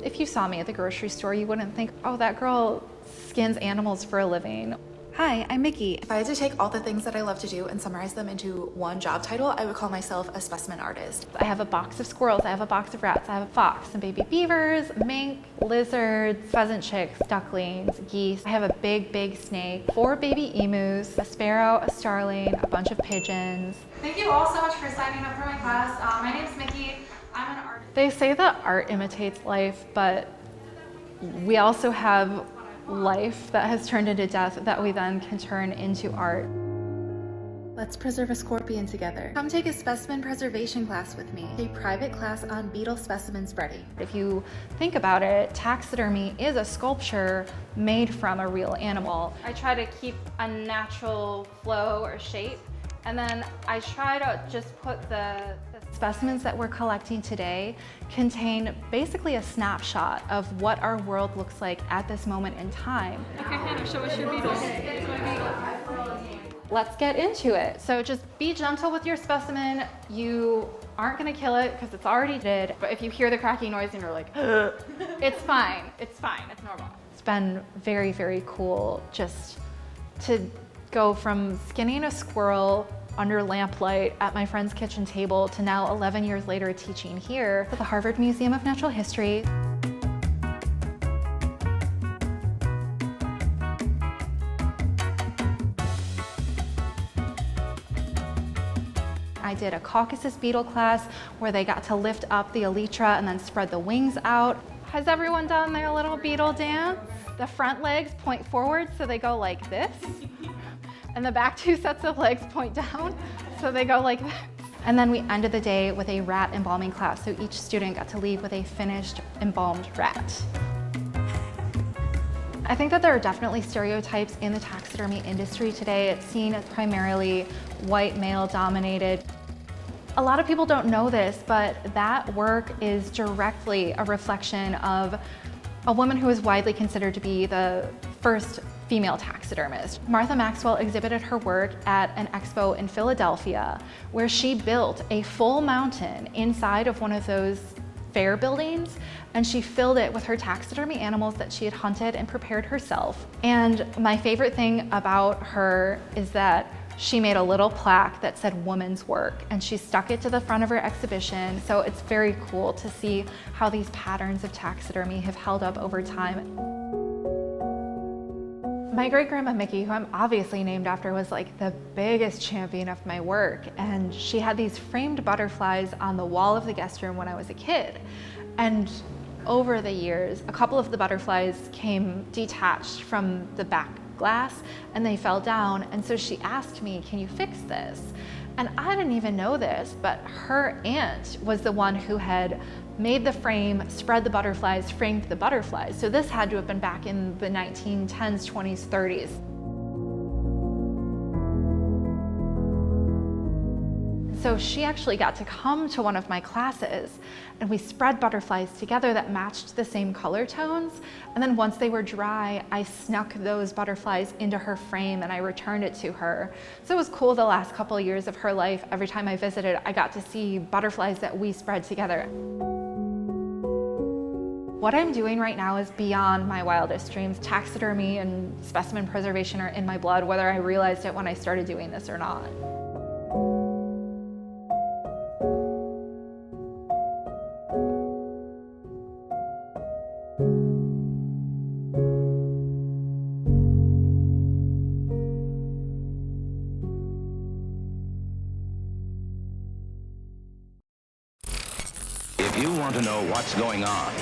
If you saw me at the grocery store, you wouldn't think, oh, that girl skins animals for a living. Hi, I'm Mickey. If I had to take all the things that I love to do and summarize them into one job title, I would call myself a specimen artist. I have a box of squirrels, I have a box of rats, I have a fox, some baby beavers, mink, lizards, pheasant chicks, ducklings, geese. I have a big snake, 4 baby emus, a sparrow, a starling, a bunch of pigeons. Thank you all so much for signing up for my class. My name is Mickey. I'm an artist. They say that art imitates life, but we also have life that has turned into death that we then can turn into art. Let's preserve a scorpion together. Come take a specimen preservation class with me. A private class on beetle specimen spreading. If you think about it, taxidermy is a sculpture made from a real animal. I try to keep a natural flow or shape, and then I try to just put the specimens that we're collecting today contain basically a snapshot of what our world looks like at this moment in time. Okay, Hannah, show us your beetles. Let's get into it. So just be gentle with your specimen. You aren't gonna kill it because it's already dead. But if you hear the cracking noise and you're like, ugh, it's fine, it's normal. It's been very cool just to go from skinning a squirrel under lamplight at my friend's kitchen table to now 11 years later teaching here at the Harvard Museum of Natural History. I did a Caucasus beetle class where they got to lift up the elytra and then spread the wings out. Has everyone done their little beetle dance? The front legs point forward so they go like this. And the back 2 sets of legs point down, so they go like this. And then we ended the day with a rat embalming class, so each student got to leave with a finished embalmed rat. I think that there are definitely stereotypes in the taxidermy industry today. It's seen as primarily white male dominated. A lot of people don't know this, but that work is directly a reflection of a woman who is widely considered to be the first female taxidermist. Martha Maxwell exhibited her work at an expo in Philadelphia where she built a full mountain inside of one of those fair buildings, and she filled it with her taxidermy animals that she had hunted and prepared herself. And my favorite thing about her is that she made a little plaque that said woman's work, and she stuck it to the front of her exhibition. So it's very cool to see how these patterns of taxidermy have held up over time. My great-grandma Mickey, who I'm obviously named after, was like the biggest champion of my work. And she had these framed butterflies on the wall of the guest room when I was a kid. And over the years, a couple of the butterflies came detached from the back glass and they fell down. And so she asked me, can you fix this? And I didn't even know this, but her aunt was the one who had made the frame, spread the butterflies, framed the butterflies. So this had to have been back in the 1910s, 20s, 30s. So she actually got to come to one of my classes, and we spread butterflies together that matched the same color tones. And then once they were dry, I snuck those butterflies into her frame and I returned it to her. So it was cool the last couple of years of her life. Every time I visited, I got to see butterflies that we spread together. What I'm doing right now is beyond my wildest dreams. Taxidermy and specimen preservation are in my blood, whether I realized it when I started doing this or not. If you want to know what's going on,